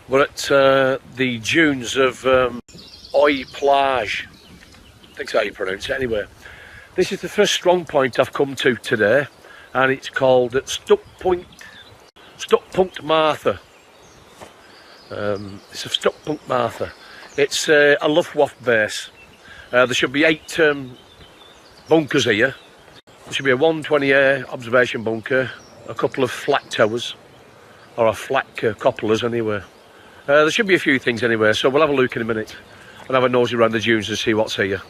We're at the dunes of Oy Plage. I think that's how you pronounce it anyway. This is the first strong point I've come to today, and it's called Stützpunkt Martha. It's a Stützpunkt Martha. It's a Luftwafe base. There should be 8 bunkers here. There should be a R120A observation bunker, a couple of flak towers, or a flak Copulas anyway. There should be a few things anyway, so we'll have a look in a minute and have a nosy around the dunes and see what's here.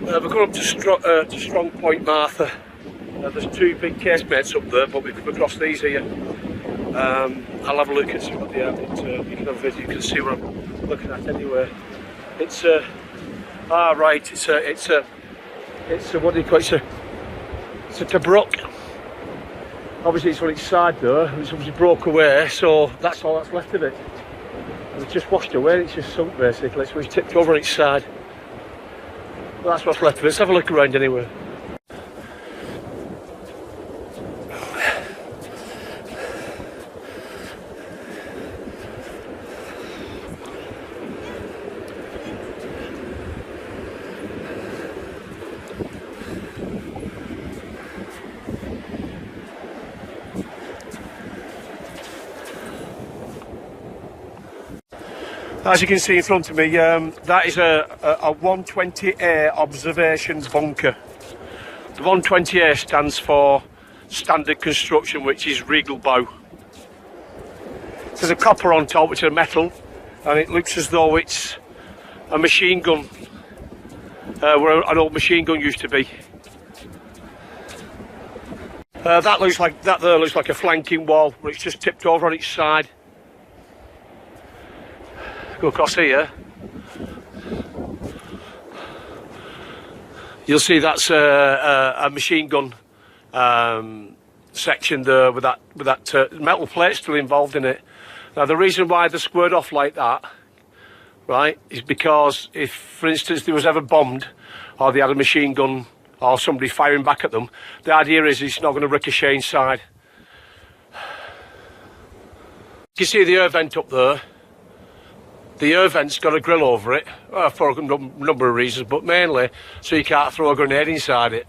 We're going up to Strong Point Martha. There's 2 big casemates up there, but we come across these here. I'll have a look and see what they are, but you can have a visit, you can see what I'm looking at anyway. It's right, it's a what do you call it? It's a Tobruk. Obviously it's on its side though, it's obviously broke away, so that's all that's left of it. It's just washed away, it's just sunk basically, so it's tipped over on its side. Well, that's what's left of it. Let's have a look around anyway. As you can see in front of me, that is a R120A Observation bunker. The 120A stands for standard construction, which is regal bow. There's a copper on top, which is metal, and it looks as though it's a machine gun, where an old machine gun used to be. That there looks like a flanking wall, where it's just tipped over on its side. Go across here, you'll see that's a machine gun section there with that metal plate still involved in it. Now the reason why they're squared off like that, right, is because if, for instance, there was ever bombed or they had a machine gun or somebody firing back at them, the idea is it's not going to ricochet inside. You can see the air vent up there. The air vent's got a grill over it, for a number of reasons, but mainly so you can't throw a grenade inside it.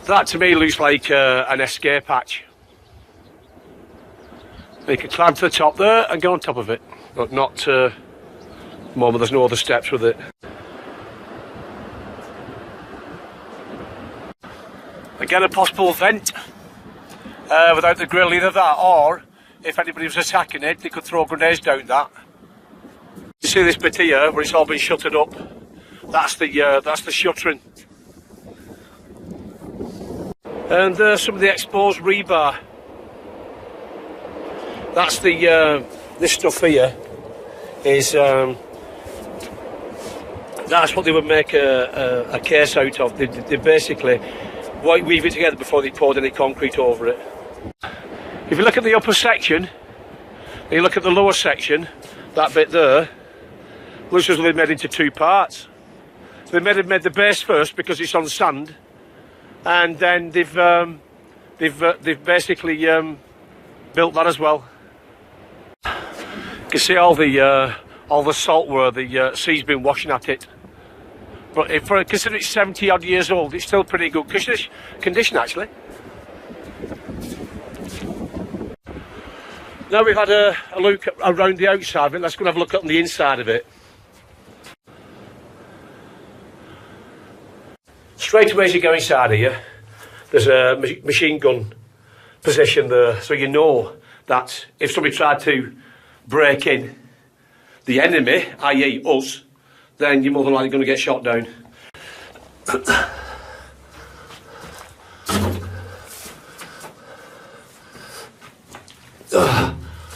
That to me looks like an escape hatch. You can climb to the top there and go on top of it, but not at the moment. There's no other steps with it. Again, a possible vent without the grill, either that, or if anybody was attacking it, they could throw grenades down that. You see this bit here where it's all been shuttered up? That's the shuttering. And some of the exposed rebar. That's the this stuff here is that's what they would make a case out of. They basically weave it together before they poured any concrete over it. If you look at the upper section, and you look at the lower section, that bit there, looks as though they've made into 2 parts. So they made the base first because it's on sand, and then they've basically built that as well. You can see all the salt where the sea's been washing at it. But considering it's 70 odd years old, it's still pretty good condition actually. Now we've had a look around the outside of it, let's go and have a look on the inside of it. Straight away as you go inside here, there's a machine gun position there, so you know that if somebody tried to break in, the enemy, i.e. us, then you're more than likely going to get shot down.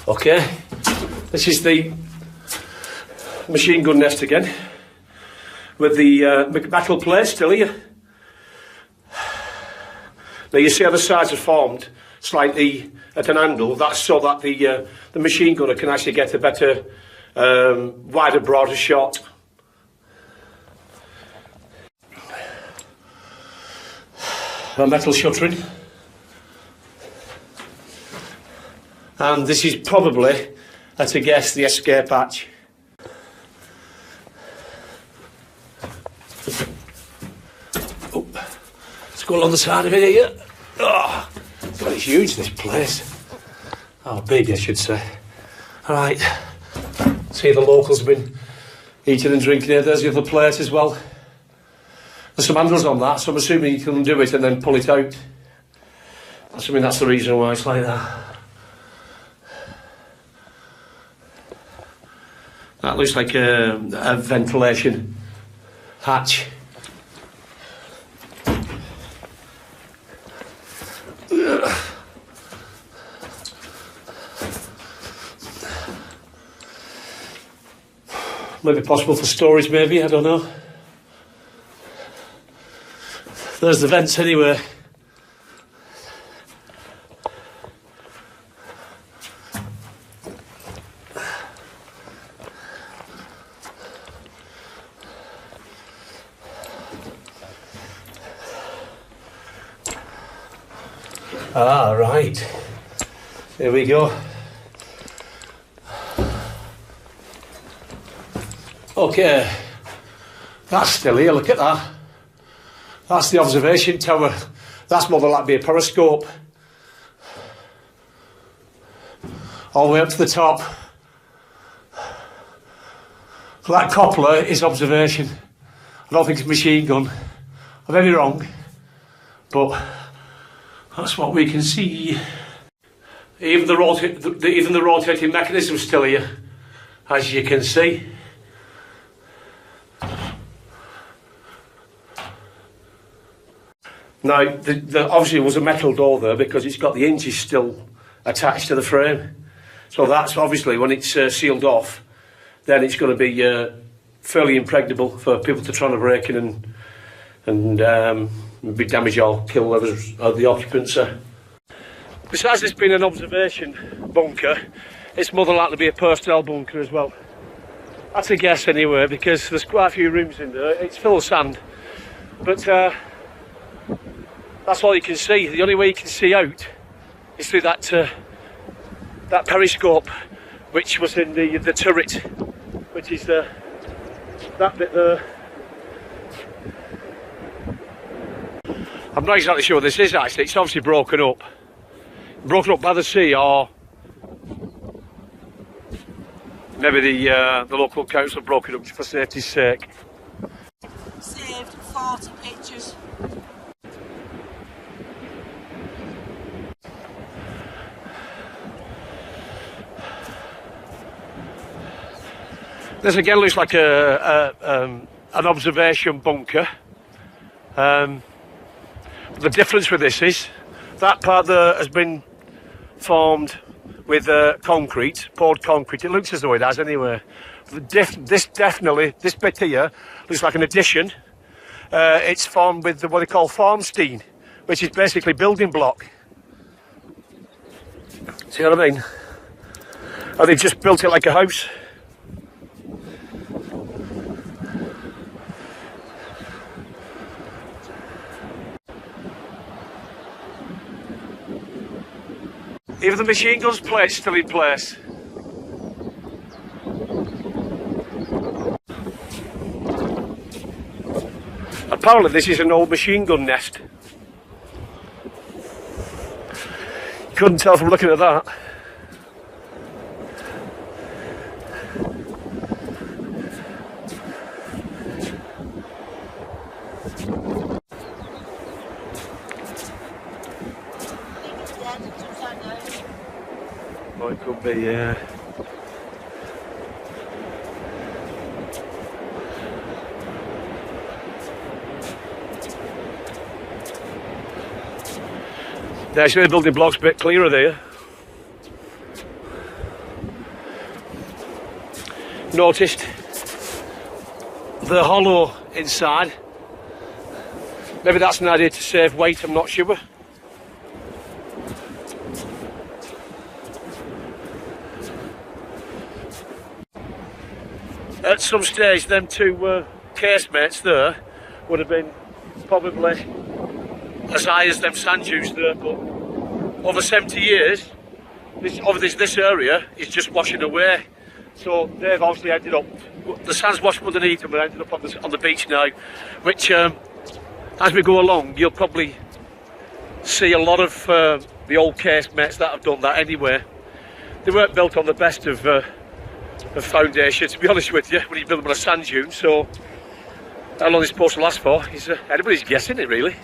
Okay, this is the machine gun nest again, with the metal plate still here. Now you see how the sides are formed slightly at an angle. That's so that the machine gunner can actually get a better, wider, broader shot. A metal shuttering. And this is probably That's a guess, the escape hatch. Oh, let's go along the side of it here. Oh, God, it's huge, this place. Oh, big, I should say. All right. See, the locals have been eating and drinking here. There's the other place as well. There's some handles on that, so I'm assuming you can do it and then pull it out. Assuming that's the reason why it's like that. That looks like a ventilation hatch. Maybe possible for storage, maybe, I don't know. There's the vents anyway. Ah, right. Here we go. Okay. That's still here, look at that. That's the observation tower. That's more than likely a periscope. All the way up to the top. That Copula is observation. I don't think it's a machine gun. I may be wrong, but that's what we can see. Even the rotating mechanism's still here, as you can see. Now, obviously there was a metal door there because it's got the hinges still attached to the frame. So that's obviously, when it's sealed off, then it's going to be fairly impregnable for people to try to break in and be damaged or kill others, the occupants. Besides this being an observation bunker, it's more than likely to be a personnel bunker as well. That's a guess anyway, because there's quite a few rooms in there. It's full of sand, but that's all you can see. The only way you can see out is through that that periscope, which was in the turret, which is that bit there. I'm not exactly sure what this is actually. It's obviously broken up by the sea, or maybe the local council broke it up for safety's sake. Saved 40 pictures. This again looks like an observation bunker. The difference with this is that part there has been formed with concrete, poured concrete. It looks as though it has anyway. This bit here looks like an addition. It's formed with what they call Formsteine, which is basically building block. See what I mean? And they've just built it like a house. Even the machine gun's plate's still in place. Apparently this is an old machine gun nest. Couldn't tell from looking at that. Oh, it could be, yeah. There's the building blocks a bit clearer there. Noticed the hollow inside. Maybe that's an idea to save weight, I'm not sure. At some stage, them two casemates there would have been probably as high as them sand dunes there, but over 70 years, this area is just washing away. So they've obviously ended up, the sand's washed underneath them and ended up on the beach now, which as we go along you'll probably see a lot of the old casemates that have done that anyway. They weren't built on the best of foundation, to be honest with you, when you build them on a sand dune, so how long it's supposed to last for is anybody's guessing it really.